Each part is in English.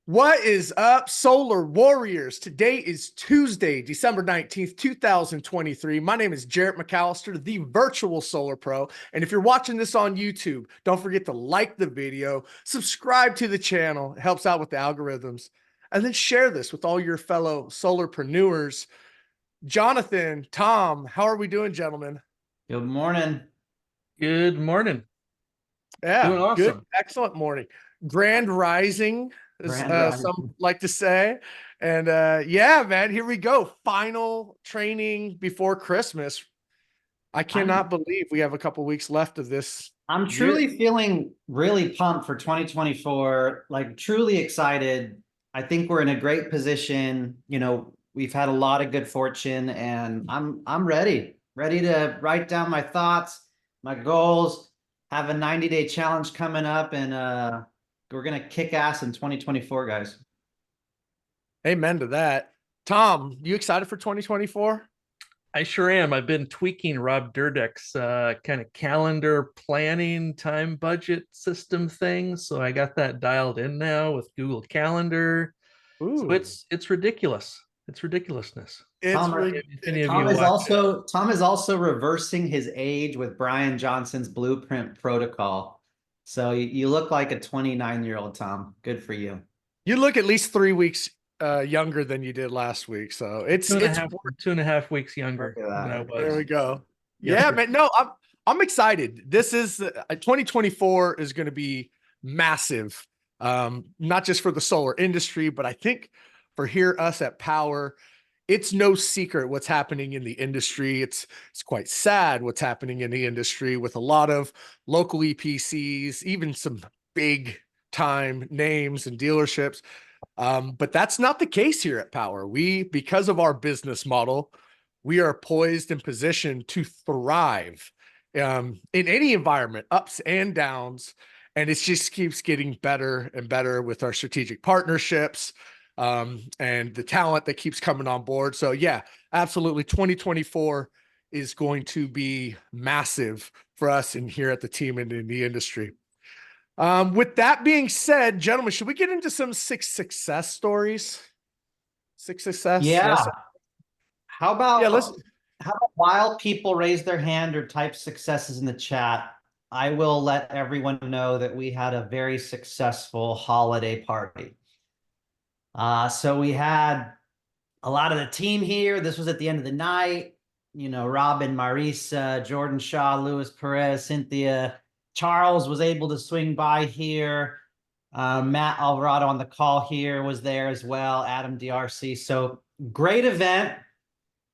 What is up, Solar Warriors? Today is Tuesday, December 19th, 2023. My name is Jarrett McAllister, the virtual Solar Pro. And if you're watching this on YouTube, don't forget to like the video, subscribe to the channel, it helps out with the algorithms, and then share this with all your fellow solarpreneurs. Jonathan, Tom, how are we doing, gentlemen? Good morning. Good morning. Doing Yeah, good, awesome. excellent morning. Grand Rising, as Grand some Rising. like to say. And yeah, man, here we go. Final training before Christmas. I cannot I'm believe we have a couple weeks left of this I'm year. truly feeling really pumped for 2024, like truly excited. I think we're in a great position. We've had a lot of good fortune and I'm ready to write down my thoughts, my goals, have a 90-day challenge coming up and we're going to kick ass in 2024, guys. Amen to that. Tom, you excited for 2024? I sure am. I've been tweaking Rob Dyrdek's kind of calendar planning time budget system thing. So I got that dialed in now with Google Calendar. So Ooh, it's ridiculous. It's ridiculousness. it's Tom, If any of Tom you is watch it. also reversing his age with Brian Johnson's Blueprint Protocol. So you look like a 29-year-old, Tom. Good for you. you look at least 3 weeks younger than you did last week. So Two and a it's half, 2.5 weeks Look younger at than I that. there was we go. Yeah, yesterday. man. No, I'm excited. This is 2024 is going to be massive. Not just for the solar industry, but I think for here us at Power, it's no secret what's happening in the industry. It's quite sad what's happening in the industry with a lot of local EPCs, even some big time names and dealerships. But that's not the case here at Power. Because of our business model, we are poised and positioned to thrive in any environment, ups and downs. And it just keeps getting better and better with our strategic partnerships and the talent that keeps coming on board. So, yeah, absolutely. 2024 is going to be massive for us in here at the team and in the industry. With that being said, gentlemen, should we get into some six success stories? Six success? Yeah. Yes. How Yeah, let's. about while people raise their hand or type successes in the chat, I will let everyone know that we had a very successful holiday party. So we had a lot of the team here. This was at the end of the night. Robin, Marisa, Jordan Shaw, Luis Perez, Cynthia. Charles was able to swing by here. Matt Alvarado on the call here was there as well. Adam DRC. So great event.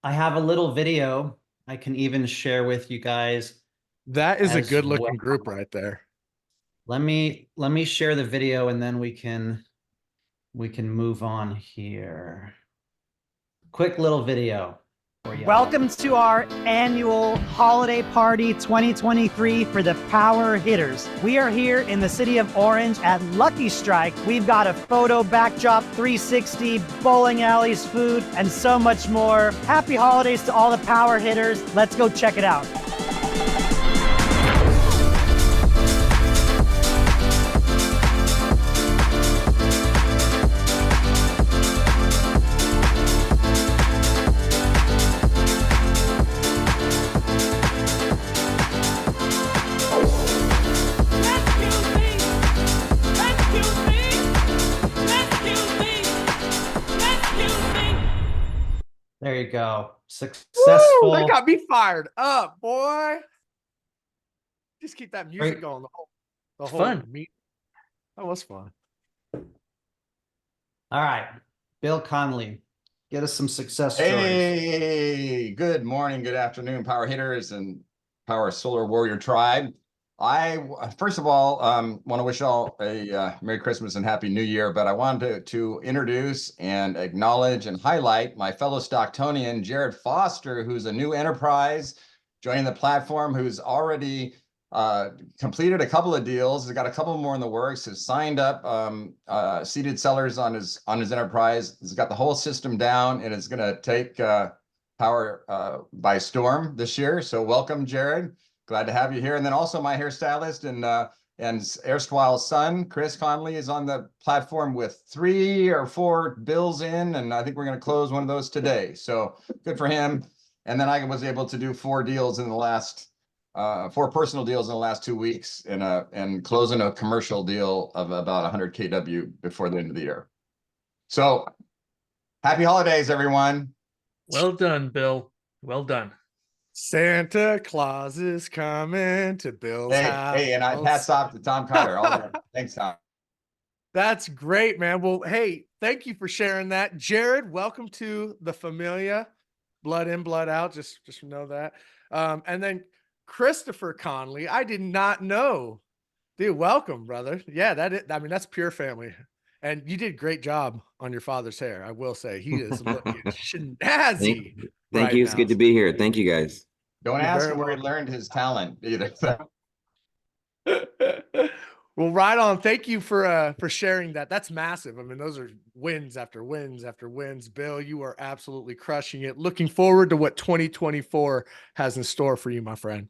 I have a little video I can even share with you guys That is a as good well. looking group right there. Let me share the video and then we can move on here. Quick little video for you. Welcome to our annual holiday party 2023 for the Power Hitters. We are here in the city of Orange at Lucky Strike. We've got a photo backdrop 360, bowling alleys, food, and so much more. Happy holidays to all the Power Hitters. Let's go check it out. There you go. Woo, that Successful. got me fired up, boy. Just keep that music Great. going the It's whole fun. meet. That was fun. All right. Bill Conley, get us some success stories. Hey, good morning, good afternoon, Power Hitters and Power Solar Warrior Tribe. I first of all want to wish all a Merry Christmas and Happy New Year, but I wanted to introduce and acknowledge and highlight my fellow Stocktonian, Jared Foster, who's a new enterprise joining the platform, who's already completed a couple of deals. He's got a couple more in the works. Has signed up seeded sellers on his enterprise. He's got the whole system down, and it's going to take Power by storm this year. So welcome, Jared. Glad to have you here. And then also my hairstylist And erstwhile son, Chris Conley, is on the platform with 3 or 4 bills in, and I think we're going to close one of those today. So good for him. And then I was able to do 4 deals in the last 4 personal deals in the last 2 weeks, and closing a commercial deal of about 100 kW before the end of the year. So happy holidays, everyone. Well done, Bill. Well done. Santa Claus is coming to Bill's house. Hey, and I hats off to Tom Carter. All right. Thanks, Tom. That's great, man. Well, hey, thank you for sharing that. Jared, welcome to the Familia. Blood in, blood out. Just know that. And then Christopher Conley, I did not know. Dude, welcome, brother. Yeah, that's pure family. And you did a great job on your father's hair. I will say he is looking snazzy. Thank you. It's good to be here. Thank you, guys. Don't You're ask very him where he welcome. learned his talent either. Well, right on. Thank you for sharing that. That's massive. I mean, those are wins after wins after wins. Bill, you are absolutely crushing it. Looking forward to what 2024 has in store for you, my friend.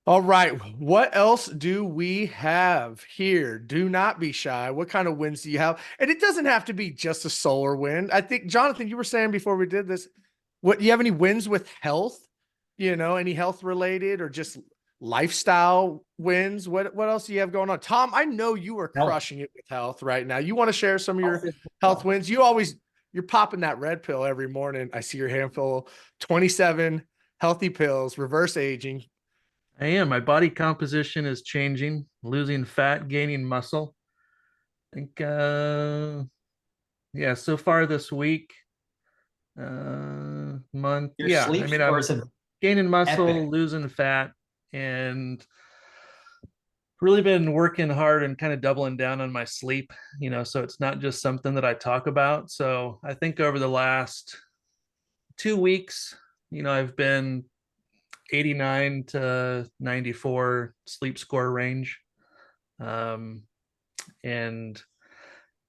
All right. What else do we have here? Do not be shy. What kind of wins do you have? And it doesn't have to be just a solar win. I think, Jonathan, you were saying before we did this, what, do you have any wins with health? You know, any health related or just lifestyle wins? What else do you have going on? Tom, I know you are Health. crushing it with health right now. You want to share some of your health wins? You're popping that red pill every morning. I see your handful, 27 healthy pills, reverse aging. I am. My body composition is changing, losing fat, gaining muscle. I think, yeah, so far this week, month. Your Yeah, sleep I mean, scores I'm have gaining muscle, epic. losing fat, and really been working hard and kind of doubling down on my sleep, so it's not just something that I talk about. So I think over the last 2 weeks, I've been 89 to 94 sleep score range. And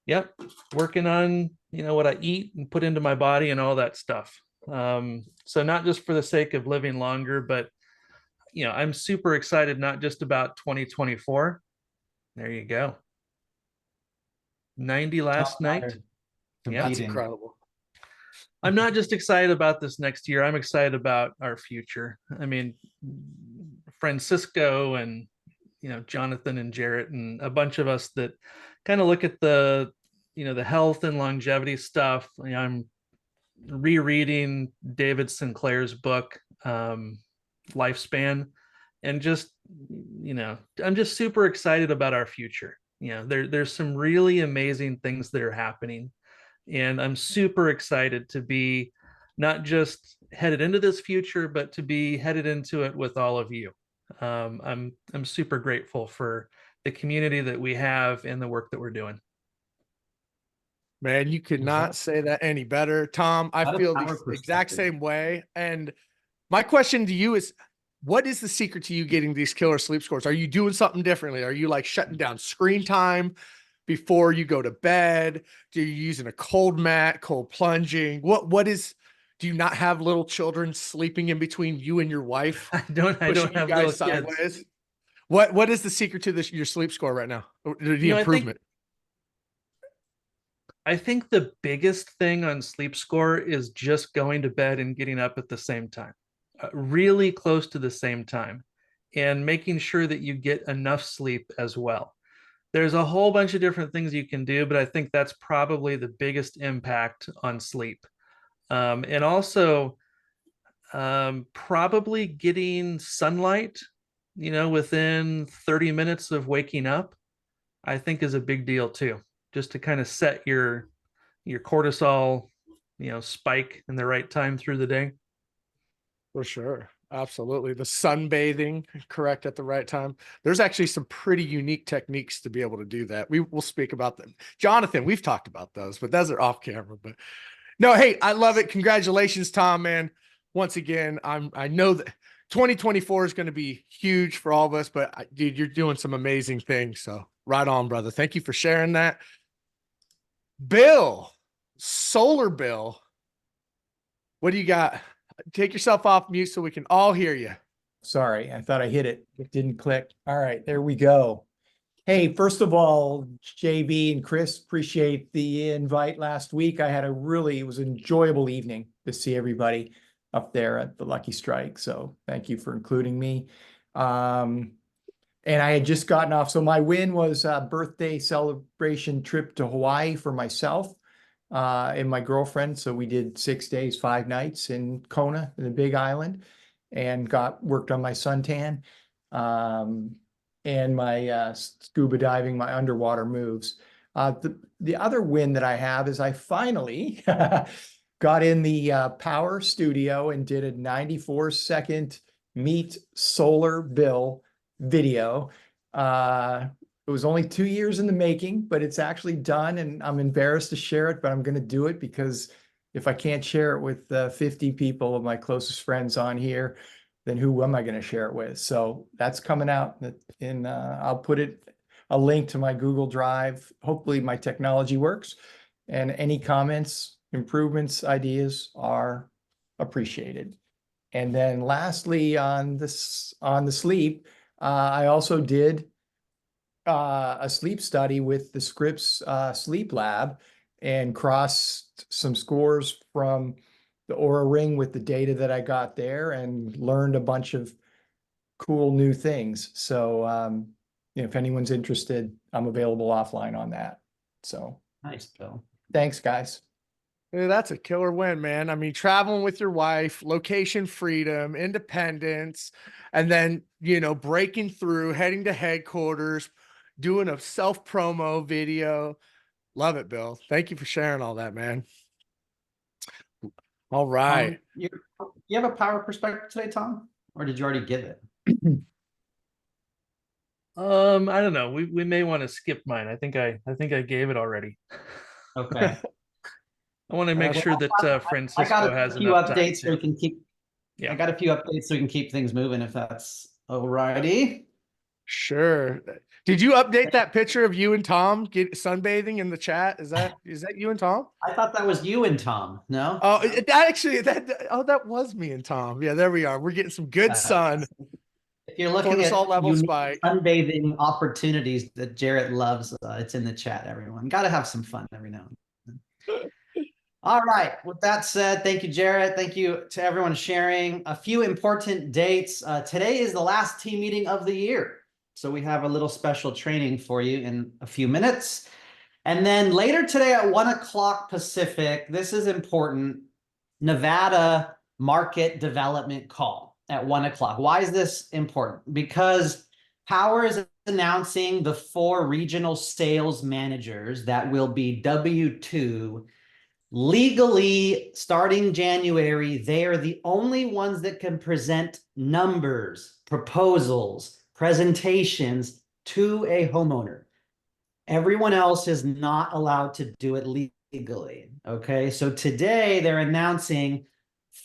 yep, working on, what I eat and put into my body and all that stuff. So not just for the sake of living longer, but I'm super excited, not just about 2024. There you go. 90 last night. Yeah, That's Competing. incredible. I'm not just excited about this next year. I'm excited about our future. I mean, Francisco and, Jonathan and Jarrett and a bunch of us that kind of look at the health and longevity stuff. I'm rereading David Sinclair's book, Lifespan, and just, I'm just super excited about our future. There's some really amazing things that are happening. And I'm super excited to be not just headed into this future, but to be headed into it with all of you. I'm super grateful for the community that we have and the work that we're doing. Man, you could not say that any better. Tom, I Not a feel power the exact perspective. same way. And my question to you is, what is the secret to you getting these killer sleep scores? Are you doing something differently? Are you like shutting down screen time before you go to bed? Do you using a cold mat, cold plunging? Do you not have little children sleeping in between you and your wife? I don't Pushing you have guys little kids. sideways? What is the secret to your sleep score right now? The improvement? I think the biggest thing on sleep score is just going to bed and getting up at the same time, really close to the same time, and making sure that you get enough sleep as well. There's a whole bunch of different things you can do, but I think that's probably the biggest impact on sleep. And also probably getting sunlight, within 30 minutes of waking up, I think is a big deal too, just to kind of set your cortisol, spike in the right time through the day. For sure. Absolutely. The sunbathing, correct, at the right time. There's actually some pretty unique techniques to be able to do that. We will speak about them. Jonathan, we've talked about those, but those are off camera. But no, hey, I love it. Congratulations, Tom, man. Once again, I know that 2024 is going to be huge for all of us, but dude, you're doing some amazing things. So right on, brother. Thank you for sharing that. Bill, Solar Bill, what do you got? Take yourself off mute so we can all hear you. Sorry, I thought I hit it. It didn't click. All right, there we go. Hey, first of all, JB and Chris, appreciate the invite last week. I had it was an enjoyable evening to see everybody up there at the Lucky Strike. So thank you for including me. And I had just gotten off. So my win was a birthday celebration trip to Hawaii for myself and my girlfriend. So we did 6 days, 5 nights in Kona, in the Big Island, and worked on my suntan and my scuba diving, my underwater moves. The other win that I have is I finally got in the Power Studio and did a 94-second Meet Solar Bill video. It was only 2 years in the making, but it's actually done, and I'm embarrassed to share it, but I'm going to do it because if I can't share it with 50 people of my closest friends on here, then who am I going to share it with? So that's coming out in, I'll put a link to my Google Drive. Hopefully my technology works, and any comments, improvements, ideas are appreciated. And then lastly, on the sleep, I also did a sleep study with the Scripps Sleep Lab and crossed some scores from the Aura Ring with the data that I got there and learned a bunch of cool new things. So, if anyone's interested, I'm available offline on that. So Nice, Bill. thanks, guys. Dude, that's a killer win, man. I mean, traveling with your wife, location freedom, independence, and then, breaking through, heading to headquarters, doing a self promo video. Love it, Bill. Thank you for sharing all that, man. All right. You have a power perspective today, Tom? Or did you already give it? I don't know. We may want to skip mine. I think I gave it already. Okay. I want to make sure that I Francisco got has a few enough time updates so we too. can keep. Yeah. I got a few updates so we can keep things moving if that's alrighty. Sure. Did you update that picture of you and Tom sunbathing in the chat? Is that you and Tom? I thought that was you and Tom. No? Oh, that was me and Tom. Yeah, there we are. We're getting some good sun. If you're looking at Cortisol level unique spike. sunbathing opportunities that Jarrett loves, it's in the chat, everyone. Got to have some fun every now and then. All right. With that said, thank you, Jarrett. Thank you to everyone sharing. A few important dates. Today is the last team meeting of the year. So we have a little special training for you in a few minutes. And then later today at 1 o'clock Pacific, this is important, Nevada market development call at 1 o'clock. Why is this important? Because Power is announcing the 4 regional sales managers that will be W-2 legally starting January. They are the only ones that can present numbers, proposals, presentations to a homeowner. Everyone else is not allowed to do it legally. Okay, so today they're announcing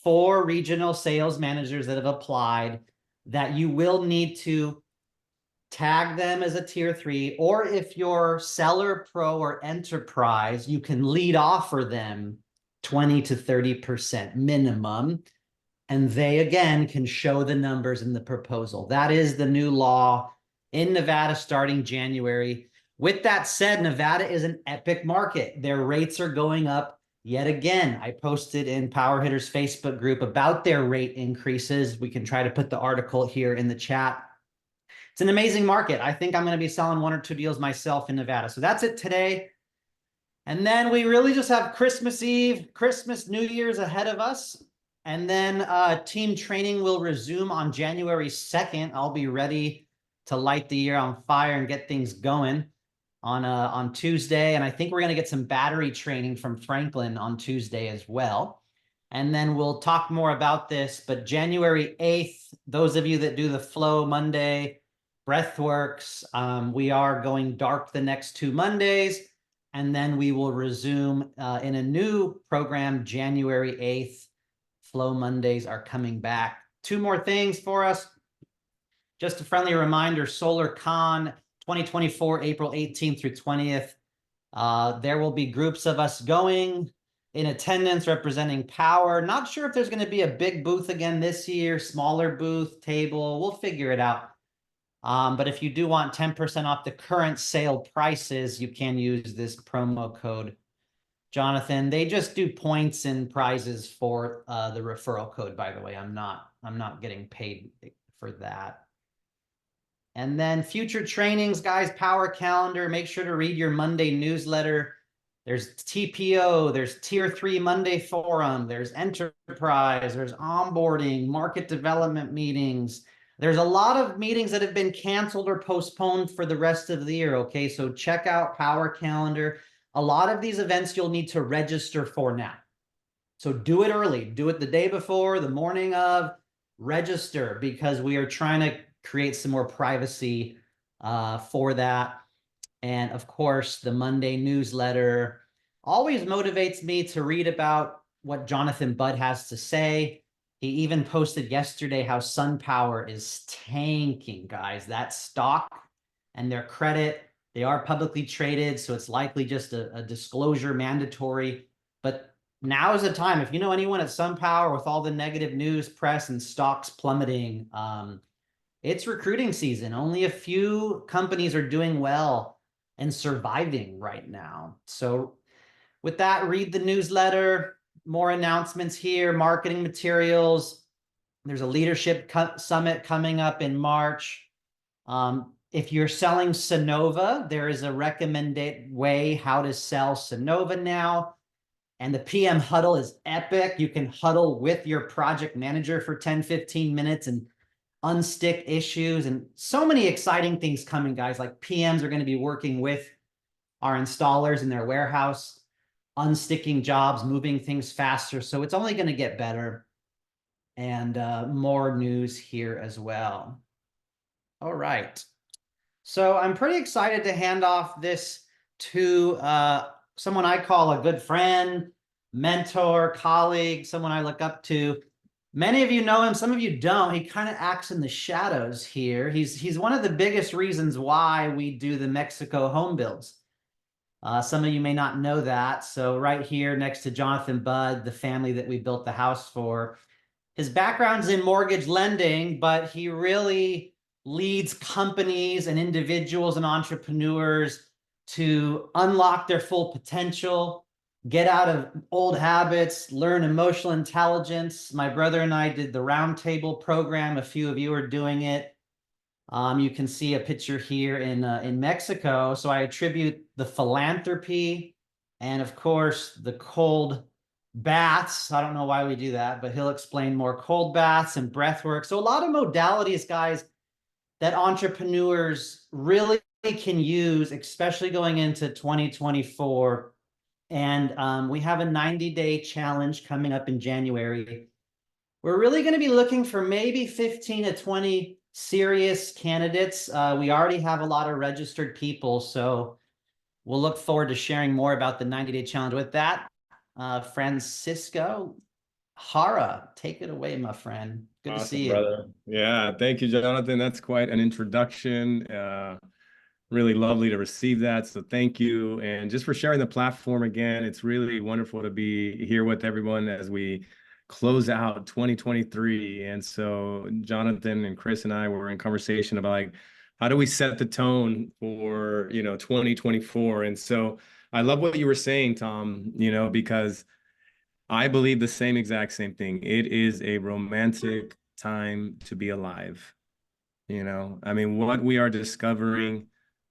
4 regional sales managers that have applied that you will need to tag them as a tier 3, or if you're seller, pro, or enterprise, you can lead offer them 20 to 30% minimum. And they, again, can show the numbers in the proposal. That is the new law in Nevada starting January. With that said, Nevada is an epic market. Their rates are going up yet again. I posted in Power Hitters Facebook group about their rate increases. We can try to put the article here in the chat. It's an amazing market. I think I'm going to be selling 1 or 2 deals myself in Nevada. So that's it today. And then we really just have Christmas Eve, Christmas, New Year's ahead of us. And then team training will resume on January 2nd. I'll be ready to light the year on fire and get things going on Tuesday. And I think we're going to get some battery training from Franklin on Tuesday as well. And then we'll talk more about this. But January 8th, those of you that do the Flow Monday, Breathworks, we are going dark the next 2 Mondays. And then we will resume in a new program January 8th. Flow Mondays are coming back. 2 more things for us. Just a friendly reminder, SolarCon 2024, April 18th through 20th. There will be groups of us going. in attendance representing Power. Not sure if there's going to be a big booth again this year, smaller booth, table. We'll figure it out. But if you do want 10% off the current sale prices, you can use this promo code. Jonathan, they just do points and prizes for the referral code, by the way. I'm not getting paid for that. And then future trainings, guys, Power Calendar. Make sure to read your Monday newsletter. There's TPO, there's Tier 3 Monday Forum, there's Enterprise, there's onboarding, market development meetings. There's a lot of meetings that have been canceled or postponed for the rest of the year, okay? So check out Power Calendar. A lot of these events you'll need to register for now. So do it early. Do it the day before, the morning of. Register, because we are trying to create some more privacy for that. And of course, the Monday newsletter always motivates me to read about what Jonathan Budd has to say. He even posted yesterday how SunPower is tanking, guys. That stock and their credit, they are publicly traded, so it's likely just a disclosure mandatory. But now is the time. If you know anyone at SunPower with all the negative news, press, and stocks plummeting, it's recruiting season. Only a few companies are doing well and surviving right now. So with that, read the newsletter, more announcements here, marketing materials. There's a leadership summit coming up in March. If you're selling Sonova, there is a recommended way how to sell Sonova now. And the PM huddle is epic. You can huddle with your project manager for 10, 15 minutes and unstick issues, and so many exciting things coming, guys. Like PMs are going to be working with our installers in their warehouse, unsticking jobs, moving things faster. So it's only going to get better. And more news here as well. All right. So I'm pretty excited to hand off this to someone I call a good friend, mentor, colleague, someone I look up to. Many of you know him, some of you don't. He kind of acts in the shadows here. He's one of the biggest reasons why we do the Mexico home builds. Some of you may not know that. So right here next to Jonathan Budd, the family that we built the house for, his background's in mortgage lending, but he really leads companies and individuals and entrepreneurs to unlock their full potential, get out of old habits, learn emotional intelligence. My brother and I did the Roundtable program. A few of you are doing it. You can see a picture here in Mexico. So I attribute the philanthropy and, of course, the cold baths. I don't know why we do that, but he'll explain more. Cold baths and breath work. So a lot of modalities, guys, that entrepreneurs really can use, especially going into 2024. And we have a 90-day challenge coming up in January. We're really going to be looking for maybe 15 to 20 serious candidates. We already have a lot of registered people, so we'll look forward to sharing more about the 90-day challenge. With that, Francisco Jara, take it away, my friend. Good to see you. Brother. Yeah, thank you, Jonathan. That's quite an introduction. Really lovely to receive that. So thank you. And just for sharing the platform again, it's really wonderful to be here with everyone as we close out 2023. And so Jonathan and Chris and I were in conversation about like, how do we set the tone for, 2024? And so I love what you were saying, Tom, because I believe the same thing. It is a romantic time to be alive. I mean, what we are discovering,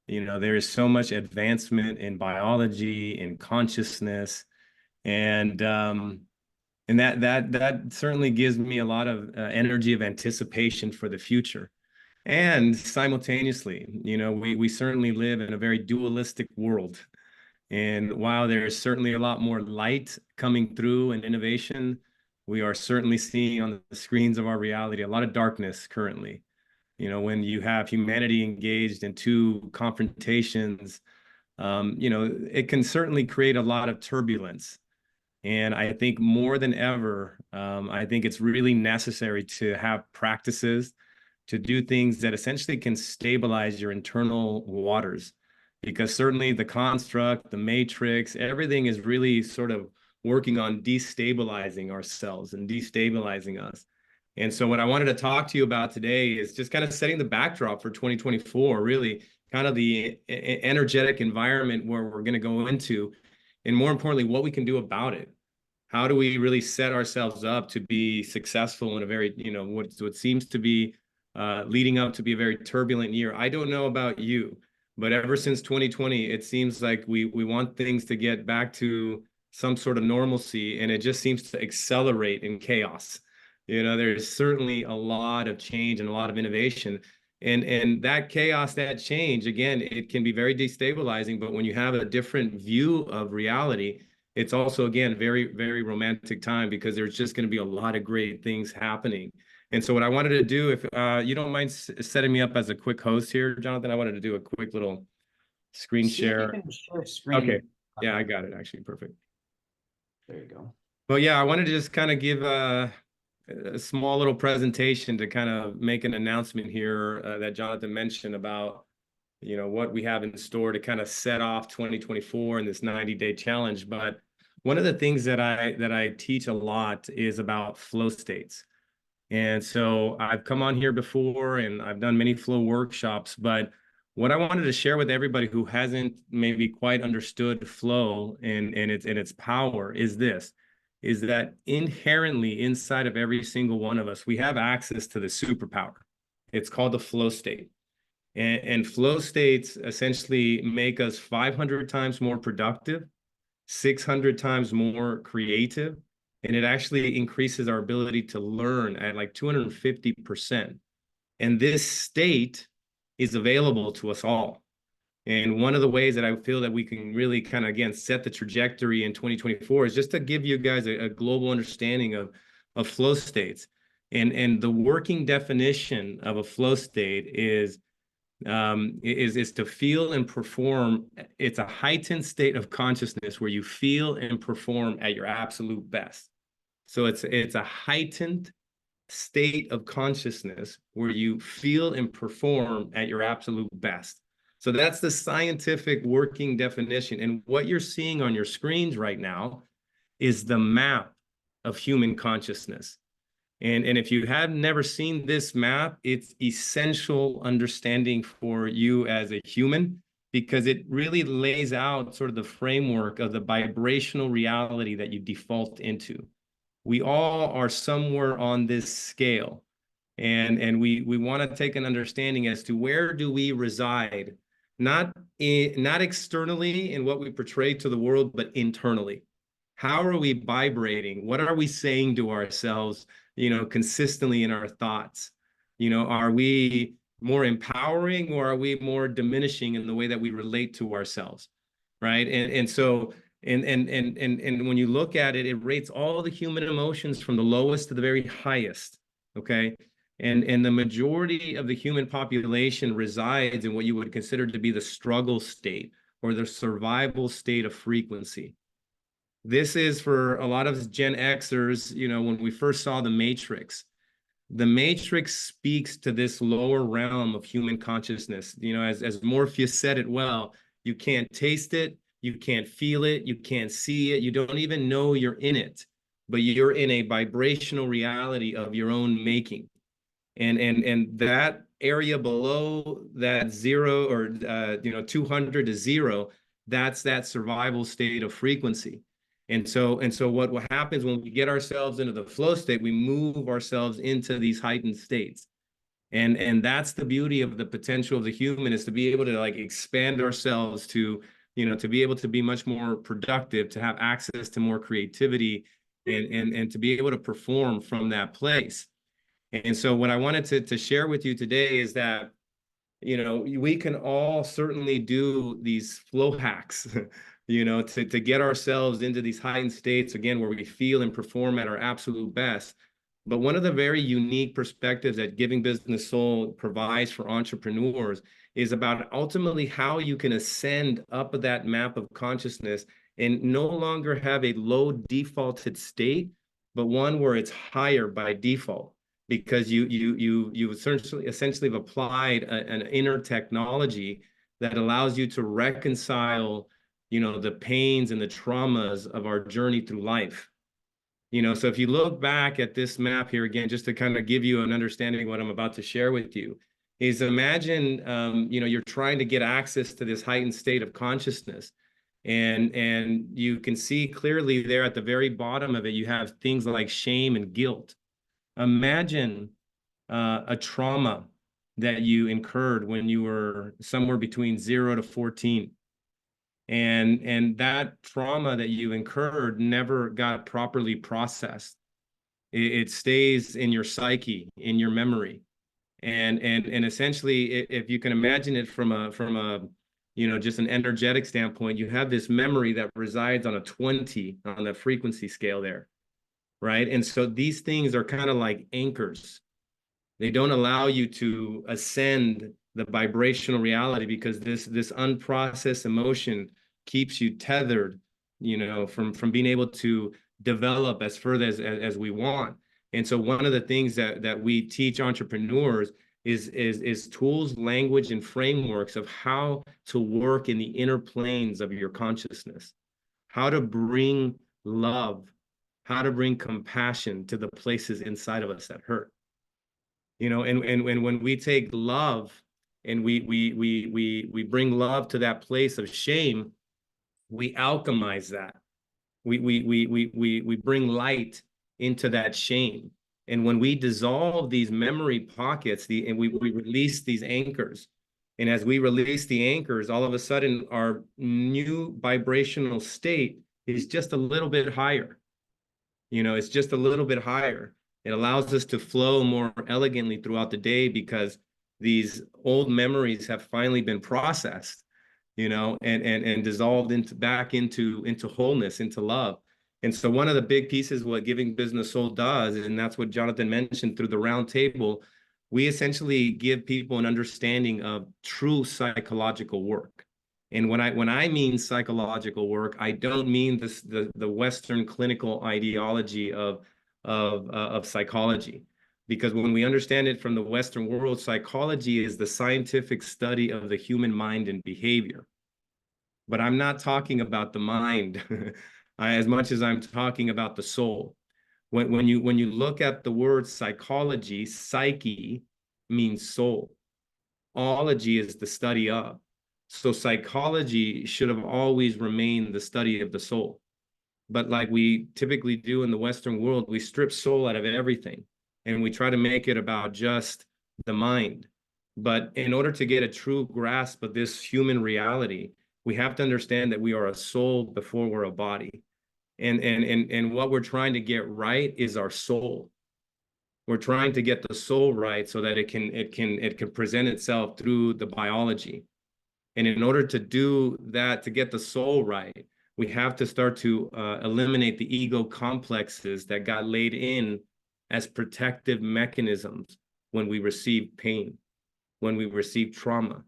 there is so much advancement in biology, in consciousness, and that certainly gives me a lot of energy of anticipation for the future. And simultaneously, we certainly live in a very dualistic world. And while there is certainly a lot more light coming through and innovation, we are certainly seeing on the screens of our reality a lot of darkness currently. When you have humanity engaged in two confrontations, it can certainly create a lot of turbulence. And I think more than ever, I think it's really necessary to have practices to do things that essentially can stabilize your internal waters. Because certainly the construct, the matrix, everything is really sort of working on destabilizing ourselves and destabilizing us. And so what I wanted to talk to you about today is just kind of setting the backdrop for 2024, really kind of the energetic environment where we're going to go into, and more importantly, what we can do about it. How do we really set ourselves up to be successful in a very, what seems to be leading up to be a very turbulent year? I don't know about you, but ever since 2020, it seems like we want things to get back to some sort of normalcy, and it just seems to accelerate in chaos. There's certainly a lot of change and a lot of innovation. And that chaos, that change, again, it can be very destabilizing, but when you have a different view of reality, it's also, again, very, very romantic time, because there's just going to be a lot of great things happening. And so what I wanted to do, if you don't mind setting me up as a quick host here, Jonathan, I wanted to do a quick little screen share. Share screen. Okay. Yeah, I got it, actually. Perfect. There you go. Well, yeah, I wanted to just kind of give a small little presentation to kind of make an announcement here that Jonathan mentioned about, what we have in store to kind of set off 2024 in this 90-day challenge. But one of the things that I teach a lot is about flow states. And so I've come on here before and I've done many flow workshops, but what I wanted to share with everybody who hasn't maybe quite understood flow and its power is this, is that inherently inside of every single one of us, we have access to the superpower. It's called the flow state. And flow states essentially make us 500 times more productive, 600 times more creative, and it actually increases our ability to learn at like 250%. And this state is available to us all. And one of the ways that I feel that we can really kind of, again, set the trajectory in 2024 is just to give you guys a global understanding of flow states. And the working definition of a flow state is to feel and perform. It's a heightened state of consciousness where you feel and perform at your absolute best. So it's a heightened state of consciousness where you feel and perform at your absolute best. So that's the scientific working definition. And what you're seeing on your screens right now is the map of human consciousness. And if you have never seen this map, it's essential understanding for you as a human, because it really lays out sort of the framework of the vibrational reality that you default into. We all are somewhere on this scale. And we want to take an understanding as to where do we reside, not externally in what we portray to the world, but internally. How are we vibrating? What are we saying to ourselves, consistently in our thoughts? Are we more empowering, or are we more diminishing in the way that we relate to ourselves, right? And so when you look at it, it rates all the human emotions from the lowest to the very highest, okay? And the majority of the human population resides in what you would consider to be the struggle state, or the survival state of frequency. This is for a lot of Gen Xers, when we first saw the Matrix speaks to this lower realm of human consciousness. As Morpheus said it well, you can't taste it, you can't feel it, you can't see it, you don't even know you're in it, but you're in a vibrational reality of your own making. And that area below that 0 or 200 to 0, that's that survival state of frequency. And so what happens when we get ourselves into the flow state, we move ourselves into these heightened states. And that's the beauty of the potential of the human, is to be able to expand ourselves to, to be able to be much more productive, to have access to more creativity, and to be able to perform from that place. And so what I wanted to share with you today is that, we can all certainly do these flow hacks, to get ourselves into these heightened states, again, where we feel and perform at our absolute best. But one of the very unique perspectives that Giving Business Soul provides for entrepreneurs is about ultimately how you can ascend up that map of consciousness and no longer have a low defaulted state, but one where it's higher by default, because you essentially have applied an inner technology that allows you to reconcile you know, the pains and the traumas of our journey through life. You know, so if you look back at this map here again, just to kind of give you an understanding of what I'm about to share with you, is imagine, you know, you're trying to get access to this heightened state of consciousness. And you can see clearly there at the very bottom of it, you have things like shame and guilt. Imagine a trauma that you incurred when you were somewhere between 0 to 14. And that trauma that you incurred never got properly processed. It stays in your psyche, in your memory. And essentially, if you can imagine it from a you know, just an energetic standpoint, you have this memory that resides on a 20 on the frequency scale there, right? And so these things are kind of like anchors. They don't allow you to ascend the vibrational reality because this unprocessed emotion keeps you tethered, you know, from being able to develop as further as we want. And so one of the things that we teach entrepreneurs is tools, language, and frameworks of how to work in the inner planes of your consciousness, how to bring love, how to bring compassion to the places inside of us that hurt. You know, and when we take love and we bring love to that place of shame, we alchemize that. We bring light into that shame. And when we dissolve these memory pockets, and we release these anchors, and as we release the anchors, all of a sudden our new vibrational state is just a little bit higher. You know, it's just a little bit higher. It allows us to flow more elegantly throughout the day because these old memories have finally been processed, you know, and dissolved back into wholeness, into love. And so one of the big pieces what Giving Business Soul does, and that's what Jonathan mentioned through the round table, we essentially give people an understanding of true psychological work. And when I mean psychological work, I don't mean the Western clinical ideology of psychology, because when we understand it from the Western world, psychology is the scientific study of the human mind and behavior. But I'm not talking about the mind as much as I'm talking about the soul. When you look at the word psychology, psyche means soul. Ology is the study of. So psychology should have always remained the study of the soul. But like we typically do in the Western world, we strip soul out of everything and we try to make it about just the mind. But in order to get a true grasp of this human reality, we have to understand that we are a soul before we're a body. And what we're trying to get right is our soul. We're trying to get the soul right so that it can present itself through the biology. And in order to do that, to get the soul right, we have to start to eliminate the ego complexes that got laid in as protective mechanisms when we receive pain, when we receive trauma,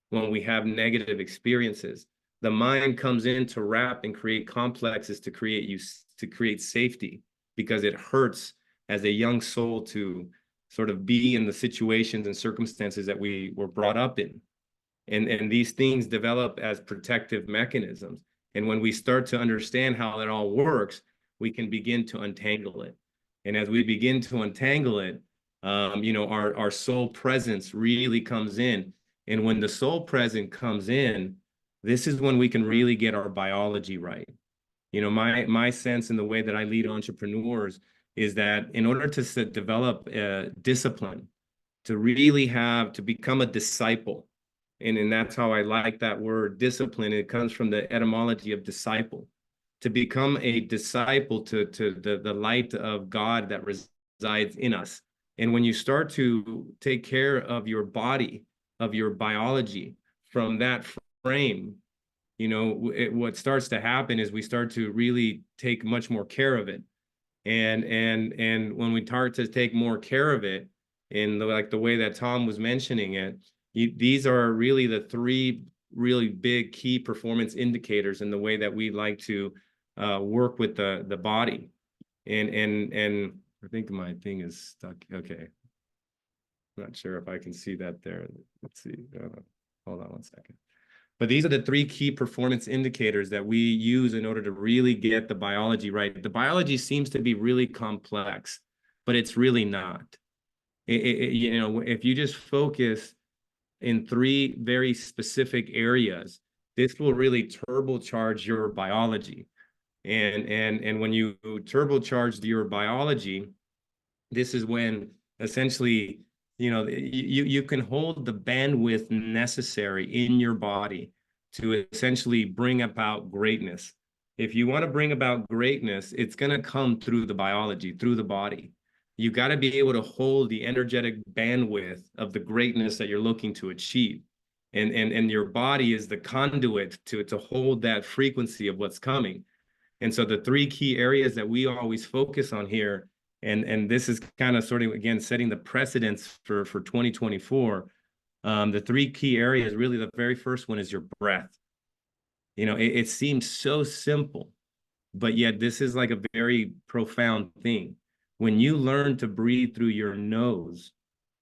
when we have negative experiences. The mind comes in to wrap and create complexes to create safety, because it hurts as a young soul to sort of be in the situations and circumstances that we were brought up in. And these things develop as protective mechanisms. And when we start to understand how it all works, we can begin to untangle it. And as we begin to untangle it, you know, our soul presence really comes in. And when the soul presence comes in, this is when we can really get our biology right. You know, my sense in the way that I lead entrepreneurs is that in order to develop discipline, to become a disciple, and that's how I like that word, discipline. It comes from the etymology of disciple. To become a disciple to the light of God that resides in us. And when you start to take care of your body, of your biology from that frame, you know, what starts to happen is we start to really take much more care of it. And when we start to take more care of it, in like the way that Tom was mentioning it, these are really the three really big key performance indicators in the way that we like to work with the body. And I think my thing is stuck. Okay. Not sure if I can see that there. Let's see. Hold on one second. But these are the three key performance indicators that we use in order to really get the biology right. The biology seems to be really complex, but it's really not. You know, if you just focus in three very specific areas, this will really turbocharge your biology. And when you turbocharge your biology, this is when essentially, you know, you can hold the bandwidth necessary in your body to essentially bring about greatness. If you want to bring about greatness, it's going to come through the biology, through the body. You got to be able to hold the energetic bandwidth of the greatness that you're looking to achieve. And your body is the conduit to hold that frequency of what's coming. And so the three key areas that we always focus on here, and this is kind of sort of, again, setting the precedence for 2024. The three key areas, really, the very first one is your breath. You know, it seems so simple, but yet this is like a very profound thing. When you learn to breathe through your nose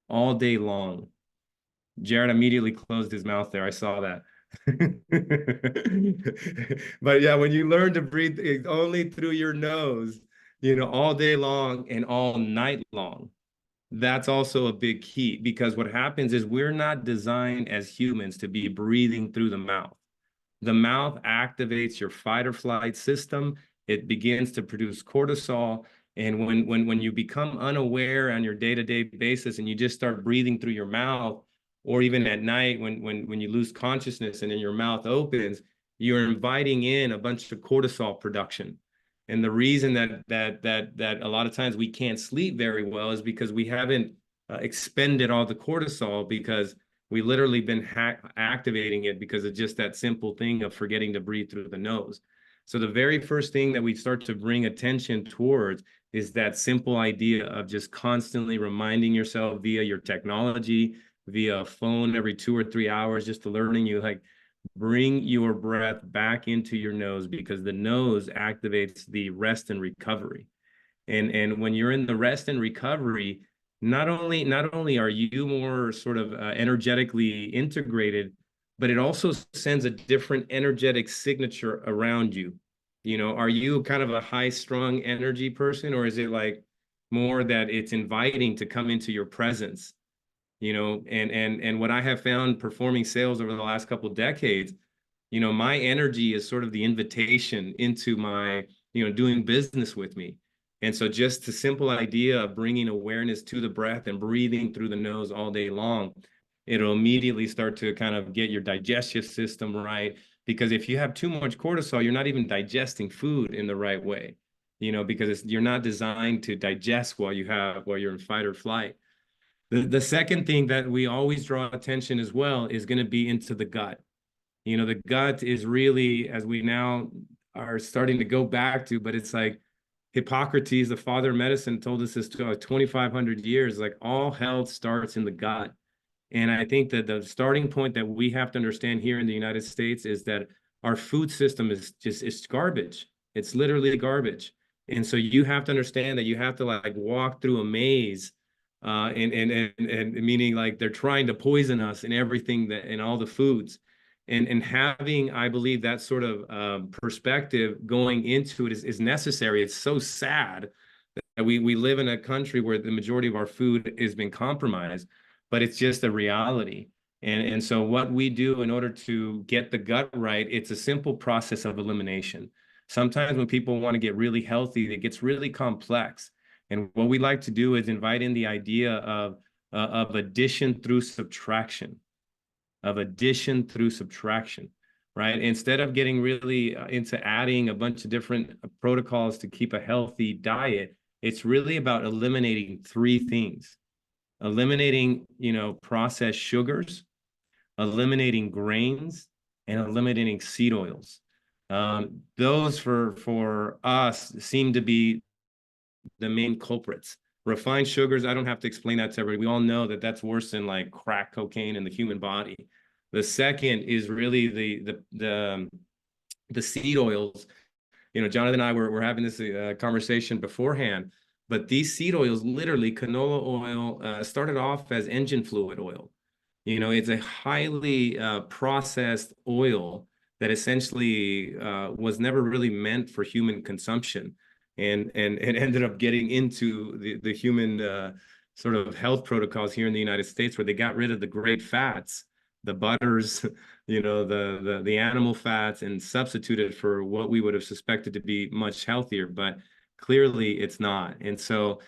all day long, Jared immediately closed his mouth there. I saw that. But yeah, when you learn to breathe only through your nose, you know, all day long and all night long, that's also a big key, because what happens is we're not designed as humans to be breathing through the mouth. The mouth activates your fight or flight system. It begins to produce cortisol. And when you become unaware on your day-to-day basis and you just start breathing through your mouth, or even at night when you lose consciousness and then your mouth opens, you're inviting in a bunch of cortisol production. And the reason that a lot of times we can't sleep very well is because we haven't expended all the cortisol, because we literally been activating it because of just that simple thing of forgetting to breathe through the nose. So the very first thing that we start to bring attention towards is that simple idea of just constantly reminding yourself via your technology, via a phone every 2 or 3 hours, just alerting you, like, bring your breath back into your nose, because the nose activates the rest and recovery. And when you're in the rest and recovery, not only are you more sort of energetically integrated, but it also sends a different energetic signature around you. You know, are you kind of a high strung energy person, or is it like more that it's inviting to come into your presence? You know, and what I have found performing sales over the last couple of decades, you know, my energy is sort of the invitation into my, you know, doing business with me. And so just the simple idea of bringing awareness to the breath and breathing through the nose all day long, it'll immediately start to kind of get your digestive system right. Because if you have too much cortisol, you're not even digesting food in the right way, you know, because you're not designed to digest while you're in fight or flight. The second thing that we always draw attention as well is going to be into the gut. You know, the gut is really, as we now are starting to go back to, but it's like Hippocrates, the father of medicine, told us this 2,500 years, like all health starts in the gut. And I think that the starting point that we have to understand here in the United States is that our food system is it's garbage. It's literally garbage. And so you have to understand that you have to like walk through a maze, and meaning like they're trying to poison us in everything that in all the foods. And having, I believe, that sort of perspective going into it is necessary. It's so sad that we live in a country where the majority of our food has been compromised, but it's just a reality. And so what we do in order to get the gut right, it's a simple process of elimination. Sometimes when people want to get really healthy, it gets really complex. And what we like to do is invite in the idea of addition through subtraction. Of addition through subtraction, right? Instead of getting really into adding a bunch of different protocols to keep a healthy diet, it's really about eliminating three things. Eliminating, you know, processed sugars, eliminating grains, and eliminating seed oils. Those for us seem to be the main culprits. Refined sugars, I don't have to explain that to everybody. We all know that that's worse than like crack cocaine in the human body. The second is really the seed oils. You know, Jonathan and I were having this conversation beforehand, but these seed oils, literally canola oil, started off as engine fluid oil. You know, it's a highly processed oil that essentially was never really meant for human consumption, and it ended up getting into the human sort of health protocols here in the United States, where they got rid of the great fats, the butters, you know, the animal fats, and substituted for what we would have suspected to be much healthier, but clearly it's not. And so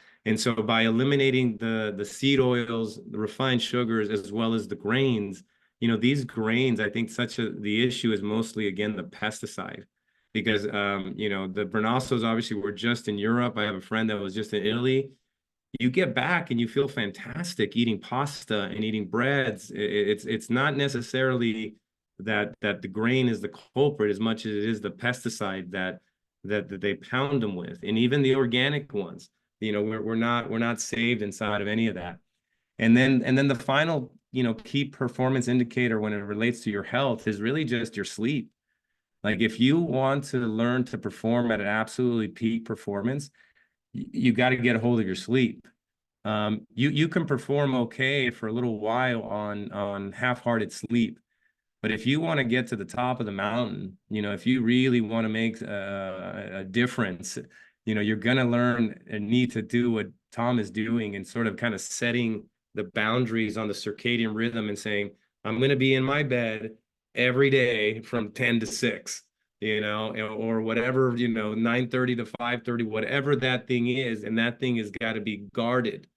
by eliminating the seed oils, the refined sugars, as well as the grains, you know, these grains, I think the issue is mostly, again, the pesticide. Because, you know, the Bernassos obviously were just in Europe. I have a friend that was just in Italy. You get back and you feel fantastic eating pasta and eating breads. It's not necessarily that the grain is the culprit as much as it is the pesticide that they pound them with. And even the organic ones, you know, we're not saved inside of any of that. And then the final, you know, key performance indicator when it relates to your health is really just your sleep. Like, if you want to learn to perform at an absolutely peak performance, you got to get a hold of your sleep. You can perform okay for a little while on half-hearted sleep, but if you want to get to the top of the mountain, you know, if you really want to make a difference, you know, you're gonna learn and need to do what Tom is doing, and sort of kind of setting the boundaries on the circadian rhythm and saying, I'm going to be in my bed every day from 10 to 6, you know, or whatever, you know, 9:30 to 5:30, whatever that thing is. And that thing has got to be guarded.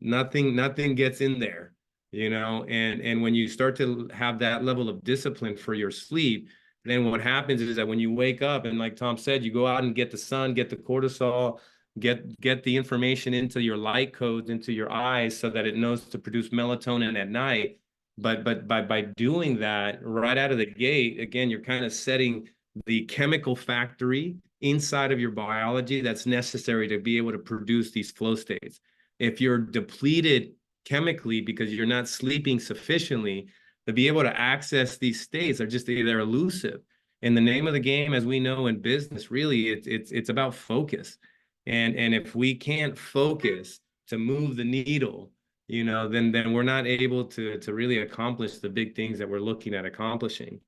Nothing gets in there, you know, and when you start to have that level of discipline for your sleep, then what happens is that when you wake up, and like Tom said, you go out and get the sun, get the cortisol, get the information into your light codes, into your eyes, so that it knows to produce melatonin at night. But by doing that right out of the gate, again, you're kind of setting the chemical factory inside of your biology that's necessary to be able to produce these flow states. If you're depleted chemically because you're not sleeping sufficiently, to be able to access these states they're elusive. And the name of the game, as we know in business, really it's about focus. And if we can't focus to move the needle, you know, then we're not able to really accomplish the big things that we're looking at accomplishing.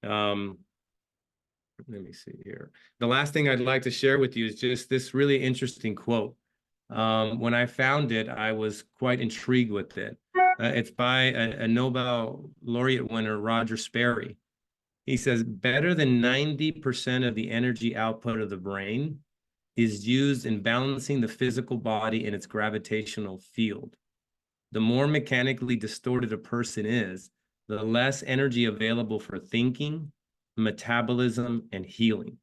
Let me see here. The last thing I'd like to share with you is just this really interesting quote. When I found it, I was quite intrigued with it. It's by a Nobel laureate winner, Roger Sperry. He says, better than 90% of the energy output of the brain is used in balancing the physical body in its gravitational field. The more mechanically distorted a person is, the less energy available for thinking, metabolism, and healing.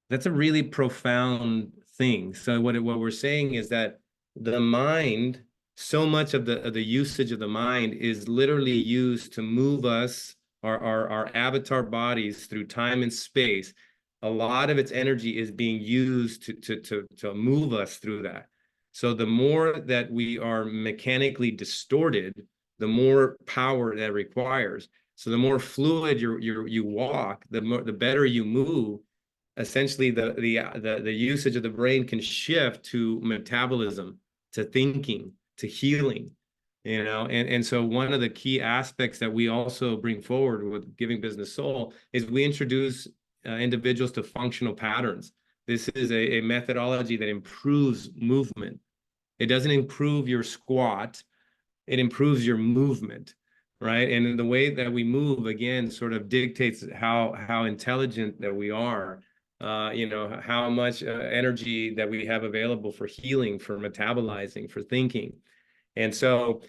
That's a really profound thing. So what we're saying is that the mind, so much of the usage of the mind is literally used to move us, our avatar bodies, through time and space. A lot of its energy is being used to move us through that. So the more that we are mechanically distorted, the more power that requires. So the more fluid you walk, the better you move. Essentially, the usage of the brain can shift to metabolism, to thinking, to healing, you know. And so one of the key aspects that we also bring forward with Giving Business Soul is we introduce individuals to functional patterns. This is a methodology that improves movement. It doesn't improve your squat, it improves your movement, right? And the way that we move, again, sort of dictates how intelligent that we are. You know, how much energy that we have available for healing, for metabolizing, for thinking. And so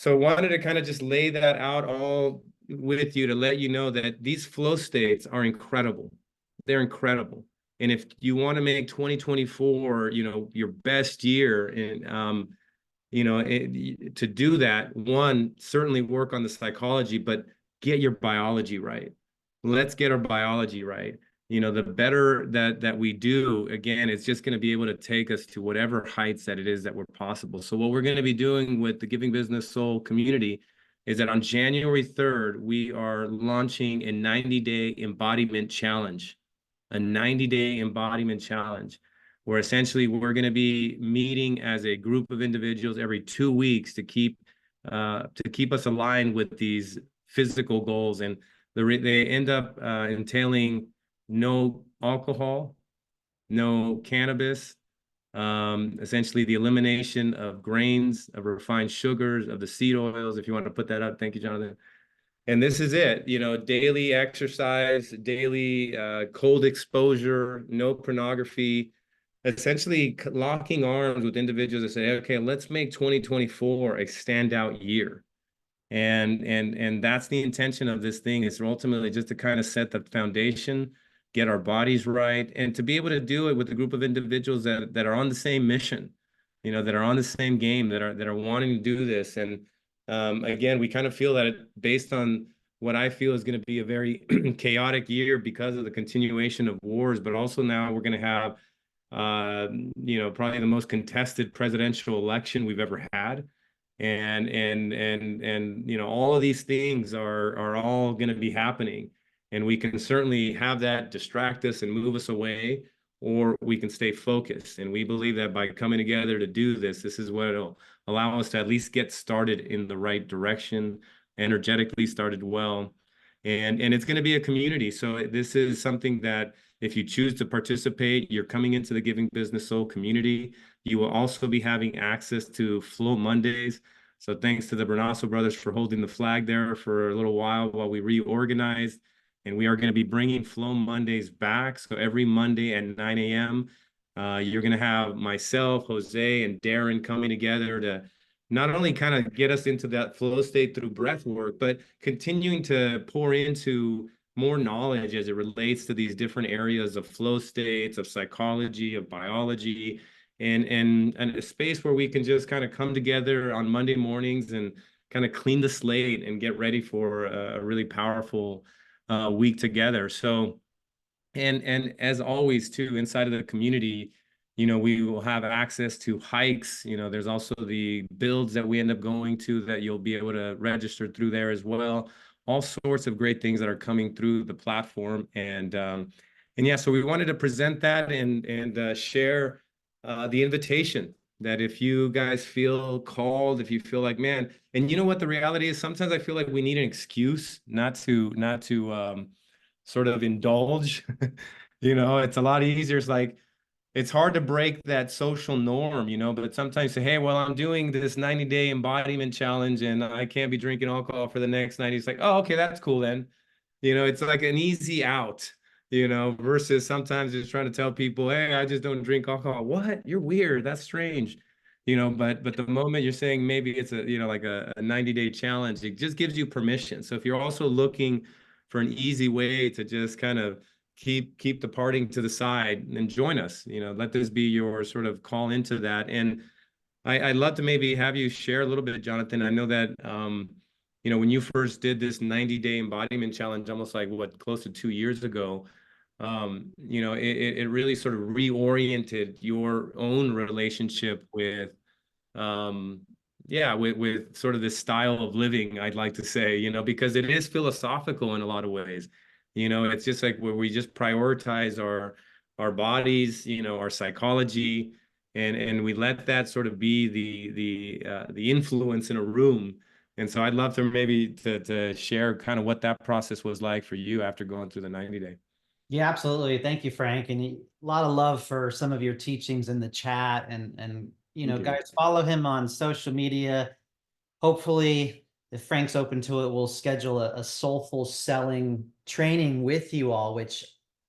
wanted to kind of just lay that out all with you to let you know that these flow states are incredible. They're incredible. And if you want to make 2024, you know, your best year, and you know, to do that, one, certainly work on the psychology, but get your biology right. Let's get our biology right. You know, the better that we do, again, it's just going to be able to take us to whatever heights that it is that we're possible. So what we're going to be doing with the Giving Business Soul community is that on January 3rd, we are launching a 90-day embodiment challenge, a 90-day embodiment challenge, where essentially we're going to be meeting as a group of individuals every 2 weeks to keep to keep us aligned with these physical goals. And they end up entailing no alcohol, no cannabis, essentially the elimination of grains, of refined sugars, of the seed oils, if you want to put that up. Thank you, Jonathan. And this is it, daily exercise, daily cold exposure, no pornography, essentially locking arms with individuals that say, okay, let's make 2024 a standout year. And that's the intention of this thing, is ultimately just to kind of set the foundation, get our bodies right, and to be able to do it with a group of individuals that are on the same mission, that are on the same game, that are wanting to do this. And again, we kind of feel that based on what I feel is going to be a very chaotic year because of the continuation of wars, but also now we're going to have probably the most contested presidential election we've ever had. And all of these things are all going to be happening, and we can certainly have that distract us and move us away, or we can stay focused. And we believe that by coming together to do this is what it'll allow us to at least get started in the right direction, energetically started well. And it's going to be a community. So this is something that if you choose to participate, you're coming into the Giving Business Soul community. You will also be having access to Flow Mondays. So thanks to the Bernasso brothers for holding the flag there for a little while we reorganized. And we are going to be bringing Flow Mondays back. So every Monday at 9 a.m., you're going to have myself, Jose, and Darren coming together to not only kind of get us into that flow state through breath work, but continuing to pour into more knowledge as it relates to these different areas of flow states, of psychology, of biology, and a space where we can just kind of come together on Monday mornings and kind of clean the slate and get ready for a really powerful week together. So, and as always too, inside of the community, we will have access to hikes. There's also the builds that we end up going to that you'll be able to register through there as well. All sorts of great things that are coming through the platform. And yeah, so we wanted to present that and share the invitation that if you guys feel called, if you feel like, man, and you know what the reality is, sometimes I feel like we need an excuse not to sort of indulge. It's a lot easier. It's like, it's hard to break that social norm, but sometimes say, hey, well, I'm doing this 90-day embodiment challenge and I can't be drinking alcohol for the next 90. It's like, oh, okay, that's cool then. It's like an easy out, versus sometimes just trying to tell people, hey, I just don't drink alcohol. What? You're weird. That's strange. But the moment you're saying maybe it's like a 90-day challenge, it just gives you permission. So if you're also looking for an easy way to just kind of keep the partying to the side and join us, let this be your sort of call into that. And I'd love to maybe have you share a little bit, Jonathan. I know that, when you first did this 90-day embodiment challenge, almost like close to 2 years ago, it really sort of reoriented your own relationship with, with sort of this style of living, I'd like to say, because it is philosophical in a lot of ways. It's just like where we just prioritize our bodies, our psychology, and we let that sort of be the influence in a room. And so I'd love to maybe to share kind of what that process was like for you after going through the 90-day. Yeah, absolutely. Thank you, Frank. And a lot of love for some of your teachings in the chat. And guys, follow him on social media. Hopefully, if Frank's open to it, we'll schedule a soulful selling training with you all, which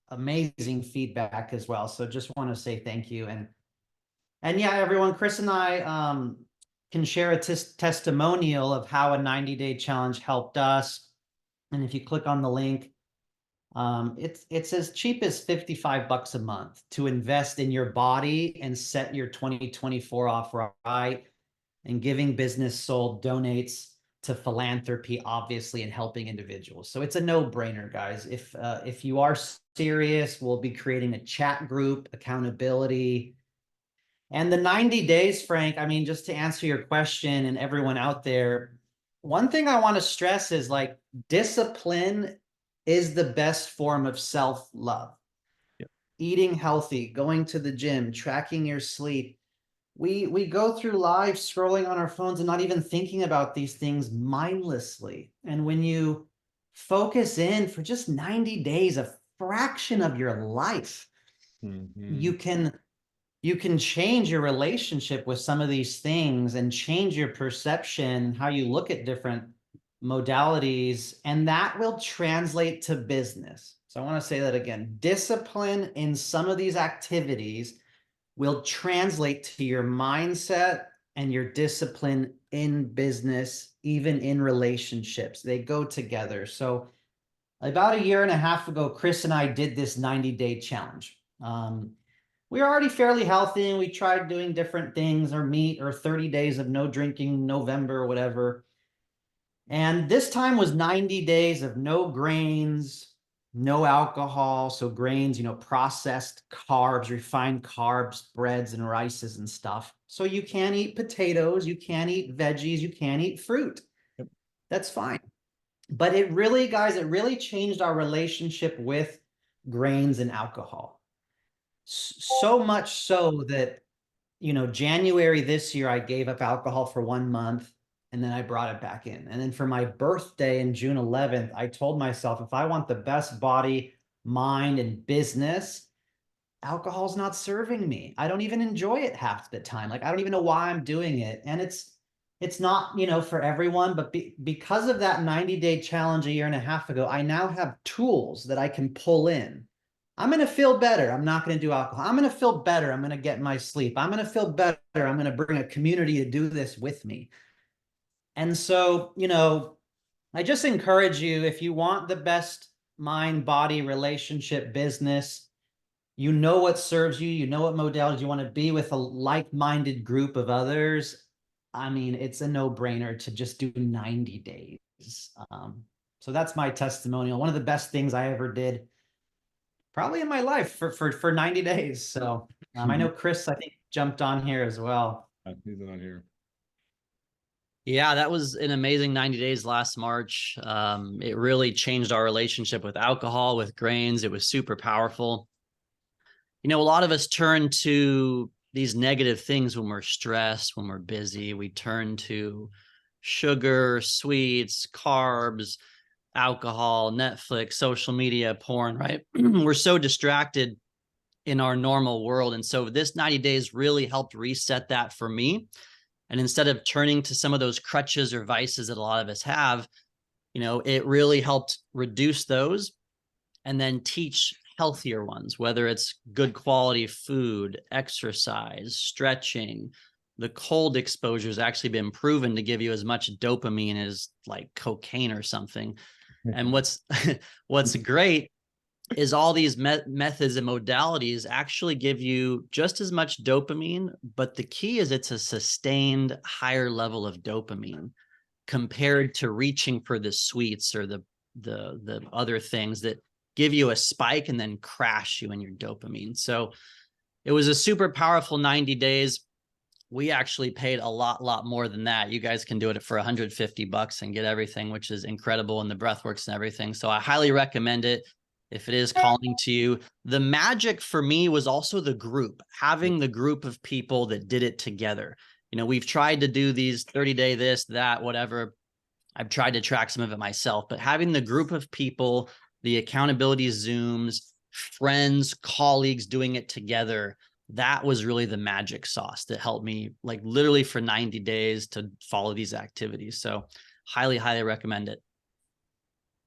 amazing feedback as well. So just want to say thank you. And yeah, everyone, Chris and I can share a testimonial of how a 90-day challenge helped us. And if you click on the link, it's as cheap as $55 a month to invest in your body and set your 2024 off right. And Giving Business Soul donates to philanthropy, obviously, and helping individuals. So it's a no-brainer, guys. If you are serious, we'll be creating a chat group, accountability. And the 90 days, Frank, I mean, just to answer your question and everyone out there, one thing I want to stress is like discipline is the best form of self-love. Yep. Eating healthy, going to the gym, tracking your sleep. we go through life scrolling on our phones and not even thinking about these things mindlessly. And when you focus in for just 90 days, a fraction of your life, you can change your relationship with some of these things and change your perception, how you look at different modalities, and that will translate to business. So I want to say that again. Discipline in some of these activities will translate to your mindset and your discipline in business, even in relationships. They go together. So about a year and a half ago, Chris and I did this 90-day challenge. We were already fairly healthy, and we tried doing different things, or meat, or 30 days of no drinking, November, or whatever. And this time was 90 days of no grains, no alcohol. So grains, processed carbs, refined carbs, breads and rices and stuff. So you can't eat potatoes, you can't eat veggies, you can't eat fruit. Yep. That's fine. But it really, guys, it really changed our relationship with grains and alcohol. So much so that, January this year, I gave up alcohol for 1 month. And then I brought it back in. And then for my birthday in June 11th, I told myself, if I want the best body, mind, and business, alcohol's not serving me. I don't even enjoy it half the time. Like, I don't even know why I'm doing it. And it's not, for everyone, but because of that 90-day challenge a year and a half ago, I now have tools that I can pull in. I'm going to feel better. I'm not going to do alcohol. I'm going to feel better. I'm going to get my sleep. I'm going to feel better. I'm going to bring a community to do this with me. And so, I just encourage you, if you want the best mind, body, relationship, business, you know what serves you, you know what modalities you want to be with a like-minded group of others. I mean, it's a no-brainer to just do 90 days. So that's my testimonial. One of the best things I ever did, probably in my life, for 90 days. So I know Chris, I think, jumped on here as well. He's on here. Yeah, that was an amazing 90 days last March. It really changed our relationship with alcohol, with grains. It was super powerful. A lot of us turn to these negative things when we're stressed, when we're busy. We turn to sugar, sweets, carbs, alcohol, Netflix, social media, porn, right? We're so distracted in our normal world. And so this 90 days really helped reset that for me. And instead of turning to some of those crutches or vices that a lot of us have, it really helped reduce those and then teach healthier ones, whether it's good quality food, exercise, stretching. The cold exposure has actually been proven to give you as much dopamine as like cocaine or something. And what's great is all these methods and modalities actually give you just as much dopamine, but the key is it's a sustained higher level of dopamine compared to reaching for the sweets or the other things that give you a spike and then crash you in your dopamine. So it was a super powerful 90 days. We actually paid a lot more than that. You guys can do it for $150 and get everything, which is incredible, and the breathworks and everything. So I highly recommend it. If it is calling to you. The magic for me was also the group, having the group of people that did it together. We've tried to do these 30-day this, that, whatever. I've tried to track some of it myself, but having the group of people, the accountability Zooms, friends, colleagues doing it together, that was really the magic sauce that helped me, like, literally for 90 days to follow these activities. So highly recommend it.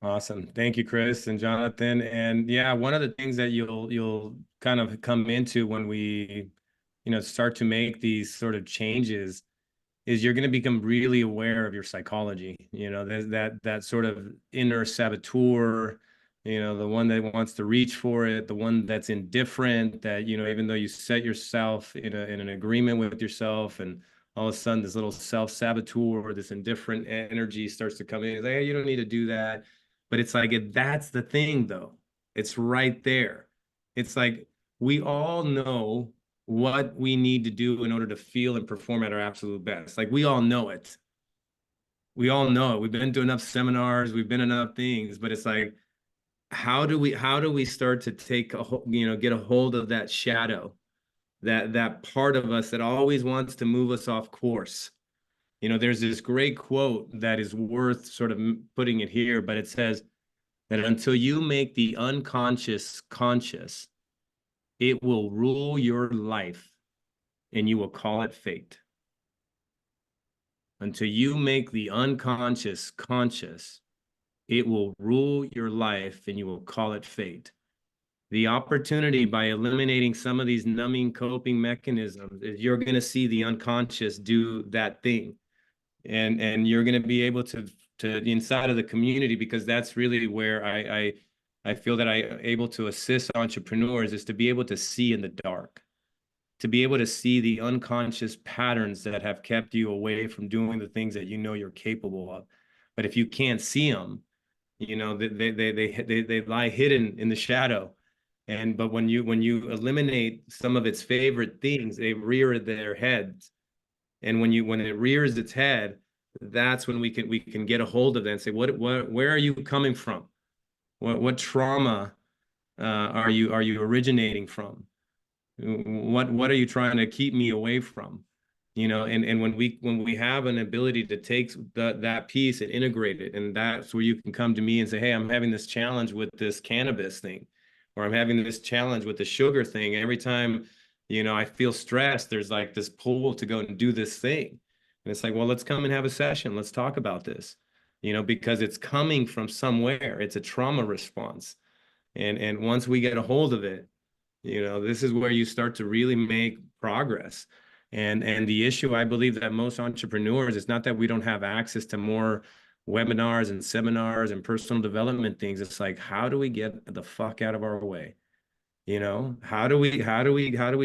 Awesome. Thank you, Chris and Jonathan. And yeah, one of the things that you'll kind of come into when we, start to make these sort of changes is you're going to become really aware of your psychology. There's that sort of inner saboteur, the one that wants to reach for it, the one that's indifferent, that, even though you set yourself in an agreement with yourself, and all of a sudden this little self-saboteur, this indifferent energy starts to come in. It's like, hey, you don't need to do that. But it's like, that's the thing, though. It's right there. It's like, we all know what we need to do in order to feel and perform at our absolute best. Like, we all know it. We all know it. We've been to enough seminars, we've been enough things, but it's like, how do we start to take get a hold of that shadow that part of us that always wants to move us off course. You know, there's this great quote that is worth sort of putting it here, but it says that until you make the unconscious conscious, it will rule your life and you will call it fate. Until you make the unconscious conscious, it will rule your life and you will call it fate. The opportunity by eliminating some of these numbing coping mechanisms is you're going to see the unconscious do that thing. And you're going to be able to inside of the community, because that's really where I feel that I'm able to assist entrepreneurs, is to be able to see in the dark, to be able to see the unconscious patterns that have kept you away from doing the things that you know you're capable of. But if you can't see them, you know, they lie hidden in the shadow. But when you eliminate some of its favorite things, they rear their heads. And when it rears its head, that's when we can get a hold of that and say, where are you coming from? What trauma are you originating from? What are you trying to keep me away from? You know, and when we have an ability to take that piece and integrate it, and that's where you can come to me and say, hey, I'm having this challenge with this cannabis thing, or I'm having this challenge with the sugar thing. Every time, you know, I feel stressed, there's like this pull to go and do this thing. And it's like, well, let's come and have a session. Let's talk about this, you know, because it's coming from somewhere. It's a trauma response. And once we get a hold of it, you know, this is where you start to really make progress. And the issue, I believe, that most entrepreneurs, is not that we don't have access to more webinars and seminars and personal development things. It's like, how do we get the fuck out of our way? You know, how do we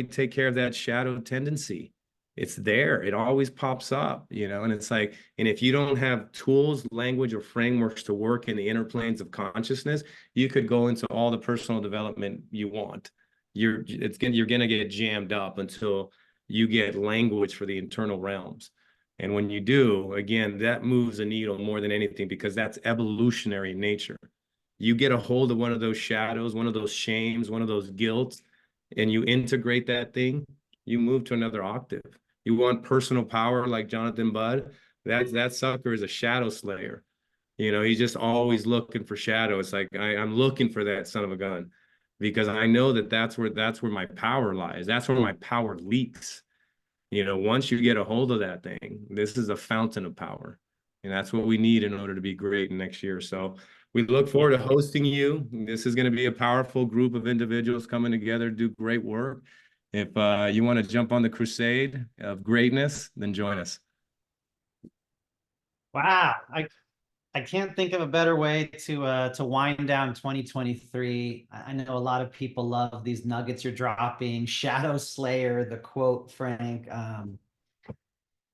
take care of that shadow tendency? It's there. It always pops up, you know, and it's like, and if you don't have tools, language, or frameworks to work in the inner planes of consciousness, you could go into all the personal development you want. You're gonna get jammed up until you get language for the internal realms. And when you do, again, that moves the needle more than anything, because that's evolutionary nature. You get a hold of one of those shadows, one of those shames, one of those guilts, and you integrate that thing, you move to another octave. You want personal power like Jonathan Budd, that sucker is a shadow slayer. You know, he's just always looking for shadow. It's like, I'm looking for that son of a gun, because I know that's where my power lies. That's where my power leaks. You know, once you get a hold of that thing, this is a fountain of power. And that's what we need in order to be great next year. So we look forward to hosting you. This is going to be a powerful group of individuals coming together to do great work. If you want to jump on the crusade of greatness, then join us. Wow. I can't think of a better way to wind down 2023. I know a lot of people love these nuggets you're dropping. Shadow Slayer, the quote, Frank.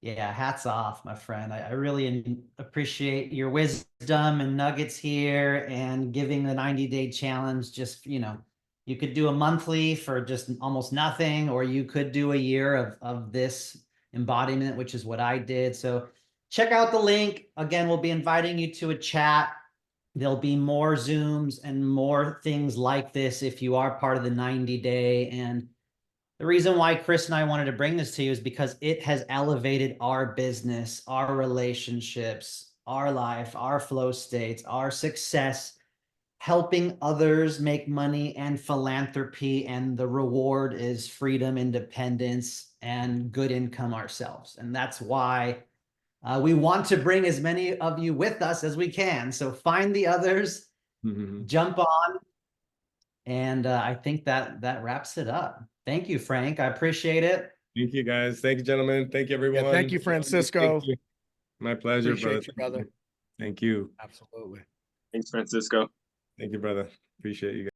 Yeah, hats off, my friend. I really appreciate your wisdom and nuggets here, and giving the 90-day challenge. Just, you know, you could do a monthly for just almost nothing, or you could do a year of this embodiment, which is what I did. So check out the link. Again, we'll be inviting you to a chat. There'll be more Zooms and more things like this if you are part of the 90-day. And the reason why Chris and I wanted to bring this to you is because it has elevated our business, our relationships, our life, our flow states, our success, helping others make money, and philanthropy. And the reward is freedom, independence, and good income ourselves. And that's why we want to bring as many of you with us as we can. So find the others, jump on. And I think that wraps it up. Thank you, Frank. I appreciate it. Thank you, guys. Thank you, gentlemen. Thank you, everyone. Yeah, thank you, Francisco. Thank you. My pleasure, Appreciate brother. you, brother. Thank you. Absolutely. Thanks, Francisco. Thank you, brother. Appreciate you guys.